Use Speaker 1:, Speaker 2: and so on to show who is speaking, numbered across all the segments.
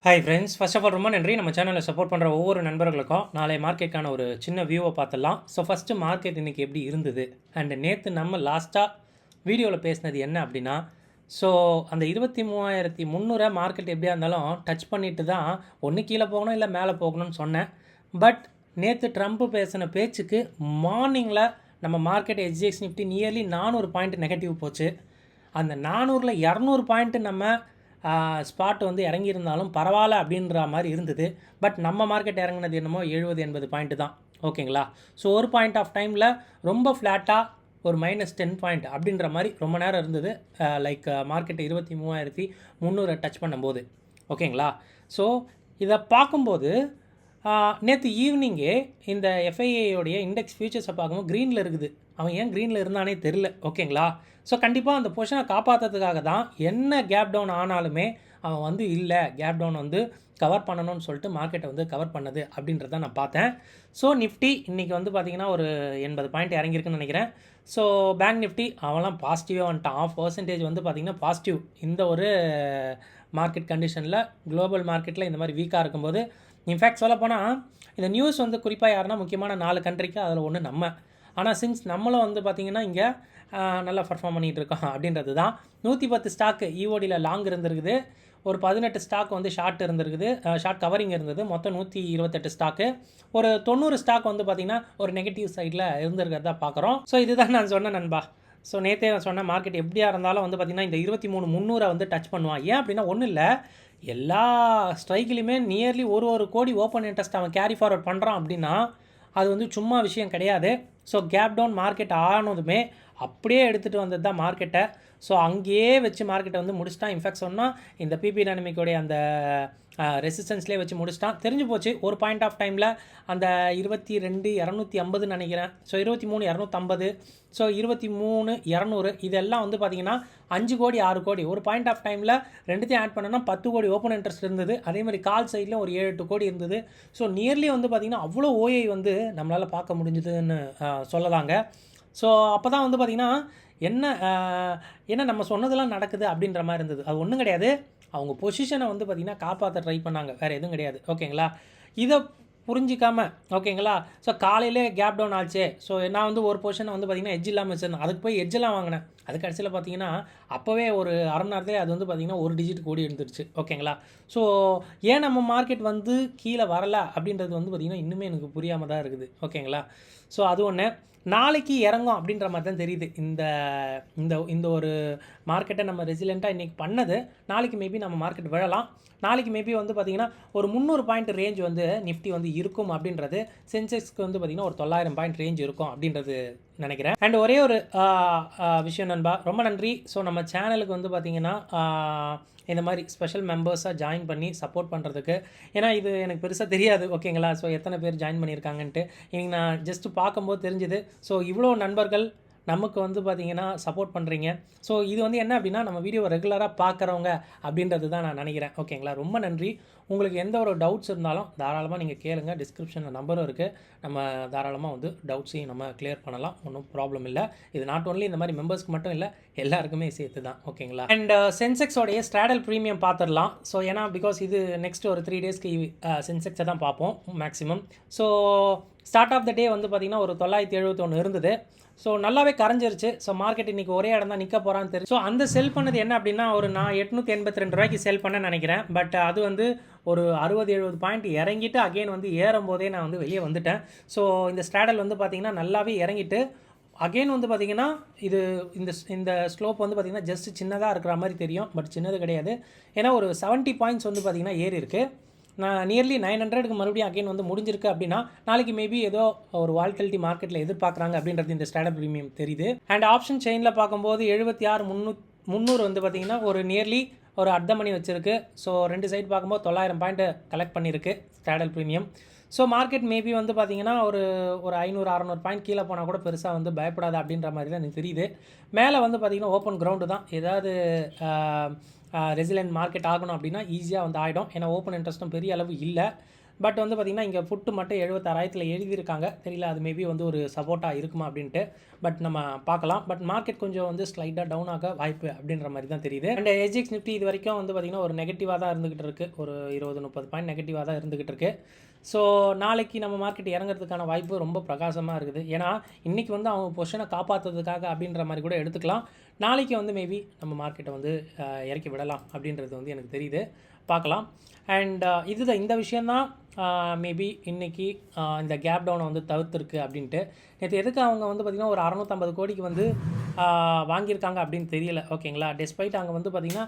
Speaker 1: Hi friends, first of all ரொம்ப நன்றி. நம்ம சேனலை சப்போர்ட் பண்ணுற ஒவ்வொரு நண்பர்களுக்கும் நாளை மார்க்கெட்டுக்கான ஒரு சின்ன வியூவை பார்த்துடலாம். ஸோ ஃபஸ்ட்டு மார்க்கெட் இன்றைக்கி எப்படி இருந்தது அண்டு நேற்று நம்ம லாஸ்ட்டாக வீடியோவில் பேசினது என்ன அப்படின்னா, ஸோ அந்த 23,300 மார்க்கெட் எப்படியா இருந்தாலும் டச் பண்ணிட்டு தான் ஒன்று கீழே போகணும் இல்லை மேலே போகணும்னு சொன்னேன். பட் நேற்று ட்ரம்ப் பேசின பேச்சுக்கு மார்னிங்கில் நம்ம market SGX Nifty nearly 400 point negative போச்சு. அந்த 400ல் 200 பாயிண்ட்டு நம்ம ஸ்பாட் வந்து இறங்கியிருந்தாலும் பரவாயில்ல அப்படின்ற மாதிரி இருந்தது. பட் நம்ம மார்க்கெட் இறங்கினது என்னமோ 70-80 பாயிண்ட்டு தான். ஓகேங்களா? ஸோ ஒரு பாயிண்ட் ஆஃப் டைமில் ரொம்ப ஃப்ளாட்டாக ஒரு -10 பாயிண்ட் அப்படின்ற மாதிரி ரொம்ப நேரம் இருந்தது. லைக் மார்க்கெட்டை 23,300 டச் பண்ணும்போது. ஓகேங்களா? ஸோ இதை பார்க்கும்போது நேற்று ஈவினிங்கே இந்த எஃப்ஐஏயோடைய இண்டெக்ஸ் ஃபியூச்சர்ஸை பார்க்கும்போது க்ரீனில் இருக்குது. அவன் ஏன் க்ரீனில் இருந்தானே தெரில. ஓகேங்களா? ஸோ கண்டிப்பாக அந்த பொசிஷனை காப்பாற்றுறதுக்காக தான் என்ன கேப் டவுன் ஆனாலுமே அவன் வந்து இல்லை, கேப் டவுன் வந்து கவர் பண்ணணும்னு சொல்லிட்டு மார்க்கெட்டை வந்து கவர் பண்ணது அப்படின்றத நான் பார்த்தேன். ஸோ நிஃப்டி இன்றைக்கி வந்து பார்த்திங்கன்னா ஒரு 80 பாயிண்ட் இறங்கியிருக்குன்னு நினைக்கிறேன். ஸோ பேங்க் நிஃப்டி அவன்லாம் பாசிட்டிவாக வந்துட்டான். 0.5% வந்து பார்த்திங்கன்னா பாசிட்டிவ். இந்த ஒரு மார்க்கெட் கண்டிஷனில் குளோபல் மார்க்கெட்டில் இந்த மாதிரி வீக்காக இருக்கும்போது, இன்ஃபேக்ட் சொல்லப்போனால் இந்த நியூஸ் வந்து குறிப்பாக யாருன்னா முக்கியமான 4 கண்ட்ரிக்கு, அதில் ஒன்று நம்ம. ஆனால் சின்ஸ் நம்மளும் வந்து பார்த்திங்கன்னா இங்கே நல்லா பர்ஃபார்ம் பண்ணிகிட்டு இருக்கோம் அப்படின்றது தான். 110 ஸ்டாக்கு ஈஓடியில் லாங் இருந்திருக்குது. ஒரு 18 ஸ்டாக் வந்து ஷார்ட் இருந்திருக்குது, ஷார்ட் கவரிங் இருந்தது. மொத்தம் 128 ஸ்டாக்கு. ஒரு 90 ஸ்டாக் வந்து பார்த்திங்கன்னா ஒரு நெகட்டிவ் சைடில் இருந்திருக்கிறதா பார்க்குறோம். ஸோ இதுதான் நான் சொன்னேன் நண்பா. ஸோ நேற்றே நான் சொன்ன மார்க்கெட் எப்படியா இருந்தாலும் வந்து பார்த்திங்கன்னா இந்த 23,300 வந்து டச் பண்ணுவான். ஏன் அப்படின்னா ஒன்றும் இல்லை, எல்லா ஸ்ட்ரைக்லையுமே நியர்லி ஒரு கோடி ஓப்பன் இன்ட்ரெஸ்ட் அவன் கேரி ஃபார்வர்ட் பண்ணுறான் அப்படின்னா அது வந்து சும்மா விஷயம் கிடையாது. ஸோ கேப் டவுன் மார்க்கெட் ஆனதுமே அப்படியே எடுத்துகிட்டு வந்தது தான் மார்க்கெட்டை. ஸோ அங்கேயே வச்சு மார்க்கெட்டை வந்து முடிச்சிட்டான். இன்ஃபேக்ட் சொன்னால் இந்த பிபி டைனமிக்கோடைய அந்த ரெசிஸ்டன்ஸ்லேயே வச்சு முடிச்சிட்டான். தெரிஞ்சு போச்சு ஒரு பாயிண்ட் ஆஃப் டைமில் அந்த 22,250 நினைக்கிறேன். ஸோ 23,250, ஸோ 23,200 இதெல்லாம் வந்து பார்த்திங்கன்னா 5 கோடி 6 கோடி ஒரு பாயிண்ட் ஆஃப் டைமில் ரெண்டுத்தையும் ஆட் பண்ணோன்னா 10 கோடி ஓப்பன் இன்ட்ரெஸ்ட் இருந்தது. அதே மாதிரி கால் சைட்லேயும் ஒரு 7-8 கோடி இருந்தது. ஸோ நியர்லி வந்து பார்த்திங்கன்னா அவ்வளோ ஓஐ வந்து நம்மளால் பார்க்க முடிஞ்சுதுன்னு சொல்லலாங்க. ஸோ அப்போ தான் வந்து பார்த்திங்கன்னா என்ன நம்ம சொன்னதெல்லாம் நடக்குது அப்படின்ற மாதிரி இருந்தது. அது ஒன்றும் கிடையாது, அவங்க பொசிஷனை வந்து பார்த்திங்கன்னா காப்பாற்ற ட்ரை பண்ணாங்க, வேறு எதுவும் கிடையாது. ஓகேங்களா? இதை புரிஞ்சிக்காம ஓகேங்களா? ஸோ காலையிலே கேப் டவுன் ஆச்சு. ஸோ நான் வந்து ஒரு பொசிஷனை வந்து பார்த்திங்கன்னா எட்ஜ் இல்லாமல் வச்சுருந்தேன். அதுக்கு போய் எட்ஜெல்லாம் வாங்கினேன். அது கடைசியில் பார்த்திங்கன்னா அப்போவே ஒரு அரை மணி நேரத்துலேயே அது வந்து பார்த்திங்கன்னா ஒரு டிஜிட் கோடி இருந்துருச்சு. ஓகேங்களா? ஸோ ஏன் நம்ம மார்க்கெட் வந்து கீழே வரலை அப்படின்றது வந்து பார்த்திங்கன்னா இன்னுமே எனக்கு புரியாமல் தான் இருக்குது. ஓகேங்களா? ஸோ அது ஒன்று. நாளைக்கு இறங்கும் அப்படின்ற மாதிரி தான் தெரியுது. இந்த இந்த இந்த ஒரு மார்க்கெட்டை நம்ம ரெசிலெண்ட்டாக இன்றைக்கி பண்ணது, நாளைக்கு மேபி நம்ம மார்க்கெட் விழலாம். நாளைக்கு மேபி வந்து பார்த்திங்கன்னா ஒரு 300 பாயிண்ட் ரேஞ்ச் வந்து நிஃப்டி வந்து இருக்கும் அப்படின்றது. சென்செக்ஸ்க்கு வந்து பார்த்திங்கன்னா ஒரு 900 பாயிண்ட் ரேஞ்ச் இருக்கும் அப்படின்றது நினைக்கிறேன். அண்ட் ஒரே ஒரு விஷயம் நண்பா, ரொம்ப நன்றி. ஸோ நம்ம சேனலுக்கு வந்து பார்த்திங்கன்னா இந்த மாதிரி ஸ்பெஷல் மெம்பர்ஸாக ஜாயின் பண்ணி சப்போர்ட் பண்ணுறதுக்கு. ஏன்னா இது எனக்கு பெருசாக தெரியாது. ஓகேங்களா? ஸோ எத்தனை பேர் ஜாயின் பண்ணியிருக்காங்கன்ட்டு இன்றைக்கி நான் ஜஸ்ட்டு பார்க்கும்போது தெரிஞ்சுது. ஸோ இவ்வளோ நண்பர்கள் நமக்கு வந்து பார்த்திங்கன்னா சப்போர்ட் பண்ணுறீங்க. ஸோ இது வந்து என்ன அப்படின்னா நம்ம வீடியோவை ரெகுலராக பார்க்குறவங்க அப்படின்றது தான் நான் நினைக்கிறேன். ஓகேங்களா? ரொம்ப நன்றி. உங்களுக்கு எந்த ஒரு டவுட்ஸ் இருந்தாலும் தாராளமாக நீங்கள் கேளுங்க. டிஸ்கிரிப்ஷனில் நம்பரும் இருக்குது. நம்ம தாராளமாக வந்து டவுட்ஸையும் நம்ம கிளியர் பண்ணலாம். ஒன்றும் ப்ராப்ளம் இல்லை. இது நாட் ஓன்லி இந்த மாதிரி மெம்பர்ஸ்க்கு மட்டும் இல்லை, எல்லாருக்குமே சேர்த்து தான். ஓகேங்களா? அண்ட் சென்செக்ஸோடைய ஸ்ட்ராடல் ப்ரீமியம் பார்த்துடலாம். ஸோ ஏன்னா பிகாஸ் இது நெக்ஸ்ட் ஒரு 3 டேஸ்க்கு சென்செக்ஸை தான் பார்ப்போம் maximum. So start of the day வந்து பார்த்திங்கன்னா ஒரு 971 இருந்தது. ஸோ நல்லாவே கரைஞ்சிருச்சு. ஸோ மார்க்கெட் இன்றைக்கி ஒரே இடம் தான் நிற்க போகிறான்னு தெரியும். ஸோ அந்த செல் பண்ணது என்ன அப்படின்னா நான் 882 ரூபாய்க்கு செல் பண்ண நினைக்கிறேன். பட் அது வந்து ஒரு 60-70 பாயிண்ட் இறங்கிட்டு அகெயின் வந்து ஏறும் போதே நான் வந்து வெளியே வந்துட்டேன். ஸோ இந்த ஸ்ட்ராடல் வந்து பார்த்திங்கன்னா நல்லாவே இறங்கிட்டு அகெயின் வந்து பார்த்திங்கன்னா இது இந்த ஸ்லோப் வந்து பார்த்திங்கன்னா ஜஸ்ட் சின்னதாக இருக்கிற மாதிரி தெரியும். பட் சின்னது கிடையாது. ஏன்னா ஒரு 70 பாயிண்ட்ஸ் வந்து பார்த்திங்கன்னா ஏறி இருக்குது. நான் நியர்லி 900க்கு மறுபடியும் அகைன் வந்து முடிஞ்சிருக்கு அப்படின்னா நாளைக்கு மேபி ஏதோ ஒரு வால்டிலிட்டி மார்க்கெட்டில் எதிர்பார்க்குறாங்க அப்படின்றது இந்த ஸ்ட்ராடல் ப்ரீமியம் தெரியுது. அண்ட் ஆப்ஷன் செயினில் பார்க்கும்போது 76,300 வந்து பார்த்திங்கன்னா ஒரு நியர்லி ஒரு அர்த்த மணி வச்சுருக்கு. ஸோ 2 சைடு பார்க்கும்போது 900 பாயிண்ட் கலெக்ட் பண்ணியிருக்கு ஸ்ட்ராடல் ப்ரீமியம். ஸோ மார்க்கெட் மேபி வந்து பார்த்திங்கன்னா ஒரு 500-600 பாயிண்ட் கீழே போனால் கூட பெருசாக வந்து பயப்படாது அப்படின்ற மாதிரி தான் எனக்கு தெரியுது. மேலே வந்து பார்த்திங்கன்னா ஓப்பன் கிரவுண்டு தான். ஏதாவது ரெசிலெண்ட் மார்க்கெட் ஆகணும் அப்படின்னா ஈஸியாக வந்து ஆகிடும். ஏன்னா ஓப்பன் இன்ட்ரெஸ்ட்டும் பெரிய அளவு இல்லை. பட் வந்து பார்த்திங்கன்னா இங்கே புட்டு மட்டும் 76,000 எழுதியிருக்காங்க. தெரியல, அது மேபி வந்து ஒரு சப்போர்ட்டாக இருக்குமா அப்படின்ட்டு. பட் நம்ம பார்க்கலாம். பட் மார்க்கெட் கொஞ்சம் வந்து ஸ்லைட்டாக டவுன் ஆக வாய்ப்பு அப்படின்ற மாதிரி தான் தெரியுது. அண்ட் எஸ்ஜிஎக்ஸ் நிஃப்டி இது வரைக்கும் வந்து பார்த்திங்கன்னா ஒரு நெகட்டிவாக தான் இருந்துகிட்டு இருக்குது. ஒரு 20-30 பாயிண்ட் நெகட்டிவாக தான் இருந்துகிட்டு இருக்குது. ஸோ நாளைக்கு நம்ம மார்க்கெட் இறங்குறதுக்கான வாய்ப்பு ரொம்ப பிரகாசமாக இருக்குது. ஏன்னா இன்றைக்கி வந்து அவங்க பொசிஷனை காப்பாற்றுறதுக்காக அப்படின்ற மாதிரி கூட எடுத்துக்கலாம். நாளைக்கு வந்து மேபி நம்ம மார்க்கெட்டை வந்து இறக்கி விடலாம் அப்படின்றது வந்து எனக்கு தெரியுது. பார்க்கலாம். அண்ட் இதுதான் இந்த விஷயந்தான் மேபி இன்றைக்கி இந்த கேப் டவுனை வந்து தவிர்த்துருக்கு அப்படின்ட்டு. நேற்று எதுக்கு அவங்க வந்து பார்த்திங்கன்னா ஒரு 650 கோடிக்கு வந்து வாங்கியிருக்காங்க அப்படின்னு தெரியல. ஓகேங்களா, டெஸ்பைட் அங்கே வந்து பார்த்திங்கன்னா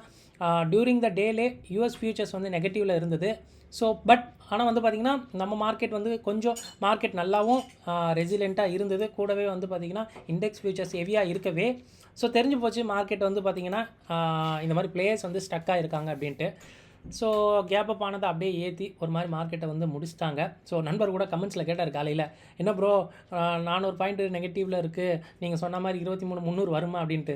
Speaker 1: டியூரிங் த டேலே யூஎஸ் ஃபியூச்சர்ஸ் வந்து நெகட்டிவில் இருந்தது. ஸோ பட் ஆனால் வந்து பார்த்திங்கன்னா நம்ம மார்க்கெட் வந்து கொஞ்சம் மார்க்கெட் நல்லாவும் ரெசிலெண்ட்டாக இருந்தது. கூடவே வந்து பார்த்திங்கன்னா இண்டெக்ஸ் ஃபியூச்சர்ஸ் ஹெவியாக இருக்கவே ஸோ தெரிஞ்சு போச்சு மார்க்கெட் வந்து பார்த்திங்கன்னா இந்த மாதிரி பிளேயர்ஸ் வந்து ஸ்டக்காக இருக்காங்க அப்படின்ட்டு. ஸோ கேப் அப் ஆனதை அப்படியே ஏற்றி ஒரு மாதிரி மார்க்கெட்டை வந்து முடிச்சிட்டாங்க. ஸோ நண்பர் கூட கமெண்ட்ஸில் கேட்டார் காலையில், என்ன ப்ரோ 400 பாயிண்ட் நெகட்டிவில் இருக்குது, நீங்கள் சொன்ன மாதிரி 23,300 வருமா அப்படின்ட்டு.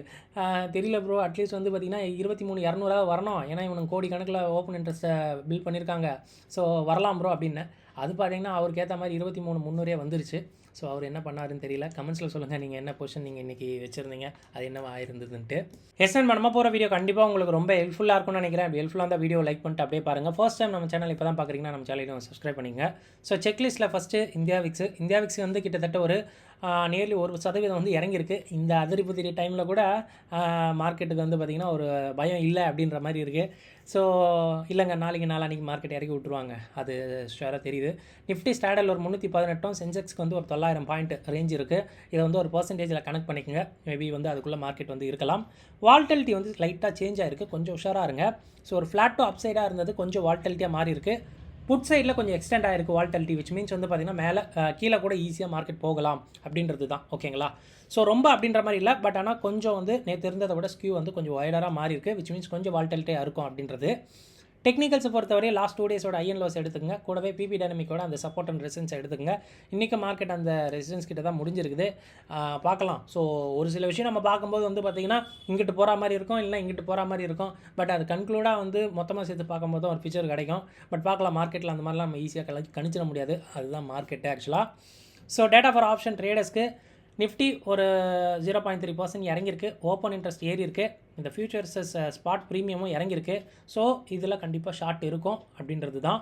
Speaker 1: தெரியல ப்ரோ, அட்லீஸ்ட் வந்து பார்த்திங்கன்னா 23,200 வரணும். ஏன்னா இவனுக்கு கோடி கணக்கில் ஓப்பன் இன்ட்ரெஸ்ட்டை பில் பண்ணியிருக்காங்க. ஸோ வரலாம் ப்ரோ அப்படின்னு. அது பார்த்திங்கன்னா அவருக்கு ஏற்ற மாதிரி 23,300 வந்துருச்சு. ஸோ அவர் என்ன பண்ணாருன்னு தெரியல. கமெண்ட்ஸில் சொல்லுங்கள் நீங்கள் என்ன பொசிஷன் நீங்கள் இன்றைக்கி வச்சுருந்தீங்க, அது என்னவா ஆயிருந்ததுன்ட்டு. எஸ்என் நம்ம போகிற வீடியோ கண்டிப்பாக உங்களுக்கு ரொம்ப ஹெல்ப்ஃபுல்லாக இருக்கும்னு நினைக்கிறேன். அப்படி ஹெல்ப்ஃபுல்லாக இருந்தால் வீடியோ லைக் பண்ணிட்டு அப்படியே பாருங்கள். ஃபர்ஸ்ட் டைம் நம்ம சேனல் இப்போ தான் பார்க்குறீங்கன்னா நம்ம சேனலையும் சப்ஸ்கிரைப் பண்ணிங்க. ஸோ செக்லிஸ்ட்டில் ஃபஸ்ட்டு இந்தியா விக்ஸ் வந்து கிட்டத்தட்ட ஒரு நியர்லி 1% வந்து இறங்கியிருக்கு. இந்த அதிரிபுதிரி டைமில் கூட மார்க்கெட்டுக்கு வந்து பார்த்திங்கன்னா ஒரு பயம் இல்லை அப்படின்ற மாதிரி இருக்குது. ஸோ இல்லைங்க, நாளைக்கு மார்க்கெட் இறக்கி விட்ருவாங்க, அது ஷுவராக தெரியுது. நிஃப்டி ஸ்டாண்டர்டில் ஒரு 318, சென்செக்ஸ்க்கு வந்து ஒரு 900 பாயிண்ட் ரேஞ்ச் இருக்குது. இதை வந்து ஒரு பர்சன்டேஜில் கனெக்ட் பண்ணிக்கோங்க. மேபி வந்து அதுக்குள்ளே மார்க்கெட் வந்து இருக்கலாம். வால்டலிட்டி வந்து லைட்டாக சேஞ்ச் ஆகிருக்கு, கொஞ்சம் உஷாராக இருங்க. ஸோ ஒரு ஃப்ளாட் டு அப் சைடாக இருந்தது, கொஞ்சம் வால்டலிட்டியாக மாறி இருக்குது. புட் சைடில் கொஞ்சம் எக்ஸ்டெண்ட் ஆகிருக்கு வால்டலிட்டி, விச் மீன்ஸ் வந்து பார்த்திங்கன்னா மேலே கீழே கூட ஈஸியாக மார்க்கெட் போகலாம் அப்படின்றது தான். ஓகேங்களா, ஸோ ரொம்ப அப்படின்ற மாதிரி இல்லை. பட் ஆனால் கொஞ்சம் வந்து நேற்று இருந்ததை விட ஸ்கியூ வந்து கொஞ்சம் வைடராக மாறி இருக்குது, விச் மீன்ஸ் கொஞ்சம் வால்டலிட்டியாக இருக்கும் அப்படின்றது. டெக்னிக்கல்ஸை பொறுத்தவரை லாஸ்ட் 2 டேஸோட ஐஎன் லோஸ் எடுத்துக்கங்க. கூடவே பிபி டைனமிக்கோட அந்த சப்போர்ட் அண்ட் ரெசிஸ்டன்ஸ் எடுத்துக்கங்க. இன்றைக்கி மார்க்கெட் அந்த ரெசிஸ்டன்ஸ் கிட்ட தான் முடிஞ்சிருக்குது. பார்க்கலாம். ஸோ ஒரு சில விஷயம் நம்ம பார்க்கும்போது வந்து பார்த்திங்கன்னா இங்கிட்டு போகிற மாதிரி இருக்கும், இல்லை இங்கிட்டு போகிற மாதிரி இருக்கும். பட் அது கன்க்ளூடாக வந்து மொத்தமாக சேர்த்து பார்க்கும்போது ஒரு பிக்சர் கிடைக்கும். பட் பார்க்கலாம், மார்க்கெட்டில் அந்த மாதிரிலாம் நம்ம ஈஸியாக கணிச்சிட முடியாது. அதுதான் மார்க்கெட்டு ஆக்சுவலாக. ஸோ டேட்டா ஃபார் ஆப்ஷன் ட்ரேடர்ஸ்க்கு நிஃப்டி ஒரு 0.3% இறங்கியிருக்கு. ஓப்பன் இன்ட்ரெஸ்ட் ஏறி இருக்குது. இந்த ஃபியூச்சர்ஸஸ் ஸ்பாட் ப்ரீமியமும் இறங்கியிருக்கு. ஸோ இதில் கண்டிப்பாக ஷார்ட் இருக்கும் அப்படின்றது தான்.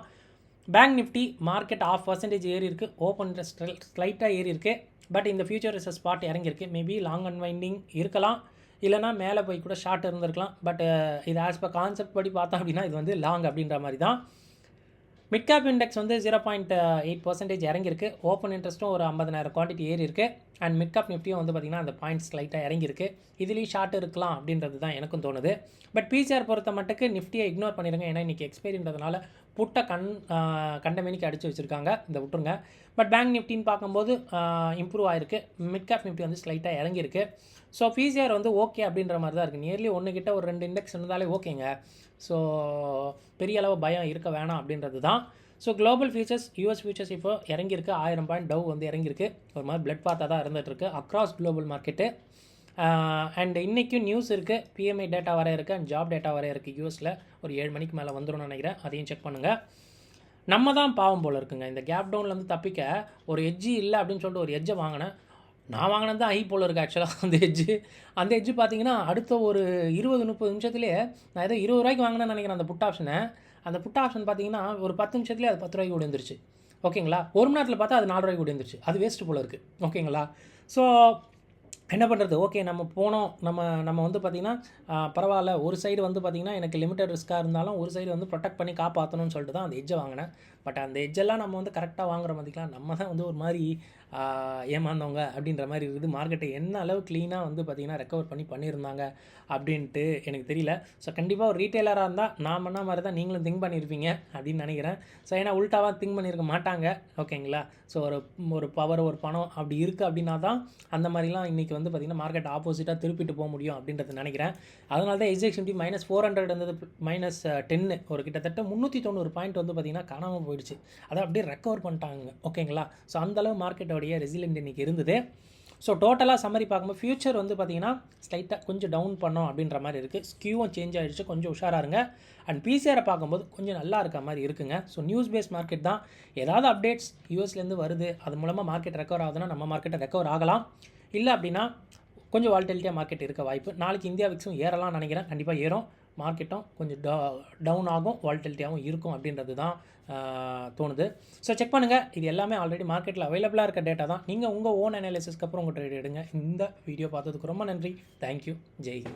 Speaker 1: பேங்க் நிஃப்டி மார்க்கெட் 0.5% ஏறி இருக்குது. ஓப்பன் இன்ட்ரெஸ்ட் ஸ்லைட்டாக ஏறி இருக்குது. பட் இந்த ஃபியூச்சர்ஸ் ஸ்பாட் இறங்கியிருக்கு. மேபி லாங் அன்வைண்டிங் இருக்கலாம், இல்லைனா மேலே போய் கூட ஷார்ட் இருந்திருக்கலாம். பட் இது ஆஸ் பர் கான்செப்ட் படி பார்த்தோம் அப்படின்னா இது வந்து லாங் அப்படின்ற மாதிரி தான். மிட் கேப் இண்டெக்ஸ் வந்து 0.8% இறங்கியிருக்கு. ஓப்பன் இன்ட்ரெஸ்ட்டும் ஒரு 50,000 குவான்டிட்டி ஏறி இருக்குது. அண்ட் மிட் கேப் நிஃப்டியும் வந்து பார்த்திங்கன்னா அந்த பாயிண்ட்ஸ் லைட்டாக இறங்கியிருக்கு. இதுலேயும் ஷார்ட் இருக்கலாம் அப்படின்றது தான் எனக்கும் தோணுது. பட் பிசிஆர் பொறுத்த மட்டுக்கு நிஃப்டியை இக்னோர் பண்ணிடுங்க. ஏன்னா இன்றைக்கி எக்ஸ்பைரின்றதுனால புட்டை கண்டமேனிக்கு அடித்து வச்சுருக்காங்க, இந்த விட்டுருங்க. பட் பேங்க் நிஃப்டின்னு பார்க்கும்போது இம்ப்ரூவ் ஆகிருக்கு. மிட் கேப் நிஃப்டி வந்து ஸ்லைட்டாக இறங்கியிருக்கு. ஸோ பிசிஆர் வந்து ஓகே அப்படின்ற மாதிரி தான் இருக்குது. நியர்லி 1 கிட்ட ஒரு 2 இண்டெக்ஸ் இருந்தாலே ஓகேங்க. ஸோ பெரிய அளவு பயம் இருக்க வேணாம் அப்படின்றது தான். So global futures US futures இப்போ இறங்கியிருக்கு. 1000 பாயிண்ட் டவ் வந்து இறங்கியிருக்கு. ஒரு மாதிரி பிளட் பாத்தாக தான் இருந்துகிட்ருக்கு அக்ராஸ் குளோபல் மார்க்கெட்டு. அண்ட் இன்றைக்கும் நியூஸ் இருக்குது, பிஎம்ஐ டேட்டா வர இருக்குது அண்ட் ஜாப் டேட்டா வர இருக்குது. யூஎஸில் ஒரு 7 மணிக்கு மேலே வந்துடும் நினைக்கிறேன். அதையும் செக் பண்ணுங்கள். நம்ம தான் பாவம் போல் இருக்குங்க. இந்த கேப் டவுன்லேருந்து தப்பிக்க ஒரு எட்ஜி இல்லை அப்படின்னு சொல்லிட்டு ஒரு எட்ஜை வாங்கினேன். நான் வாங்கினது தான் ஐ போல் இருக்குது ஆக்சுவலாக. அந்த எட்ஜு பார்த்தீங்கன்னா அடுத்த ஒரு 20-30 நிமிஷத்துலேயே நான் ஏதோ 20 ரூபாய்க்கு வாங்கினேன்னு நினைக்கிறேன் அந்த புட் ஆப்ஷனை. அந்த புட் ஆப்ஷன் பார்த்தீங்கன்னா ஒரு 10 நிமிஷத்துலேயே அது 10 ரூபாய்க்கு வந்துருச்சு. ஓகேங்களா, 1 மணி நேரத்தில் பார்த்தா அது 4 ரூபாய்க்கு வந்துருச்சு. அது வேஸ்ட்டு போல் இருக்குது. ஓகேங்களா, ஸோ என்ன பண்ணுறது? ஓகே, நம்ம போனோம். நம்ம வந்து பார்த்திங்கன்னா பரவாயில்ல, ஒரு சைடு வந்து பார்த்திங்கன்னா எனக்கு லிமிட்டட் ரிஸ்க்காக இருந்தாலும் ஒரு சைடு வந்து ப்ரொடெக்ட் பண்ணி காப்பாற்றணும்னு சொல்லிட்டு தான் அந்த எட்ஜை வாங்கினேன். பட் அந்த எட்ஜெல்லாம் நம்ம வந்து கரெக்டாக வாங்குற மாதிரிக்கலாம் நம்ம தான் வந்து ஒரு மாதிரி ஏமாந்தவங்க அப்படின்ற மாதிரி இருக்குது. மார்க்கெட்டை என்ன அளவு க்ளீனாக வந்து பார்த்திங்கன்னா ரெக்கவர் பண்ணியிருந்தாங்க அப்படின்ட்டு எனக்கு தெரியல. ஸோ கண்டிப்பாக ஒரு ரீட்டெயிலராக இருந்தால் நான் பண்ண மாதிரி தான் நீங்களும் திங்க் பண்ணியிருப்பீங்க அப்படின்னு நினைக்கிறேன். ஸோ ஏன்னா உல்ட்டாவாக திங்க் பண்ணியிருக்க மாட்டாங்க. ஓகேங்களா, ஸோ ஒரு பவர் ஒரு பணம் அப்படி இருக்குது அப்படின்னா தான் அந்த மாதிரிலாம் இன்றைக்கி வந்து பார்த்திங்கன்னா மார்க்கெட் ஆப்போசிட்டாக திருப்பிட்டு போக முடியும் அப்படின்றது நினைக்கிறேன். அதனால தான் எஸ்ஜிஎக்ஸ் நிஃப்டி -400 இருந்தது -10 ஒரு கிட்டத்தட்ட 390 பாயிண்ட் வந்து பார்த்திங்கன்னா காணாமல் போயிடுச்சு. அதை அப்படியே ரெக்கவர் பண்ணிட்டாங்க. ஓகேங்களா, ஸோ அந்தளவு மார்க்கெட்டோடைய ரெசிலியன்ட் இன்றைக்கி இருந்தது. ஸோ டோட்டலாக சம்மரி பார்க்கும்போது ஃபியூச்சர் வந்து பார்த்திங்கன்னா ஸ்லைட்டாக கொஞ்சம் டவுன் பண்ணோம் அப்படின்ற மாதிரி இருக்குது. ஸ்கியூவும் சேஞ்ச் ஆகிடுச்சு, கொஞ்சம் உஷாராக இருங்க. அண்ட் பிசிஆரை பார்க்கும்போது கொஞ்சம் நல்லா இருக்க மாதிரி இருக்குங்க. ஸோ நியூஸ் பேஸ்ட் மார்க்கெட் தான். ஏதாவது அப்டேட்ஸ் யூஎஸ்லேருந்து வருது, அது மூலமாக மார்க்கெட் ரெக்கவர் ஆகுதுன்னா நம்ம மார்க்கெட்டை ரெக்கவர் ஆகலாம். இல்லை அப்படின்னா கொஞ்சம் வால்டிலிட்டியாக மார்க்கெட் இருக்க வாய்ப்பு. நாளைக்கு இந்தியா விக்ஸும் ஏறலாம்னு நினைக்கிறேன். கண்டிப்பாக ஏறும். மார்க்கெட்டும் கொஞ்சம் டவுன் ஆகும், வால்டிலிட்டியாகவும் இருக்கும் அப்படின்றது தான் தோணுது. ஸோ செக் பண்ணுங்கள். இது எல்லாமே ஆல்ரெடி மார்க்கெட்டில் அவைலபிளாக இருக்க டேட்டா தான். நீங்கள் உங்கள் ஓன் அனாலிசிஸ்க்கு அப்புறம் உங்கள் ட்ரேட் எடுங்க. இந்த வீடியோ பார்த்ததுக்கு ரொம்ப நன்றி. தேங்க்யூ. ஜெய் ஹிந்த்.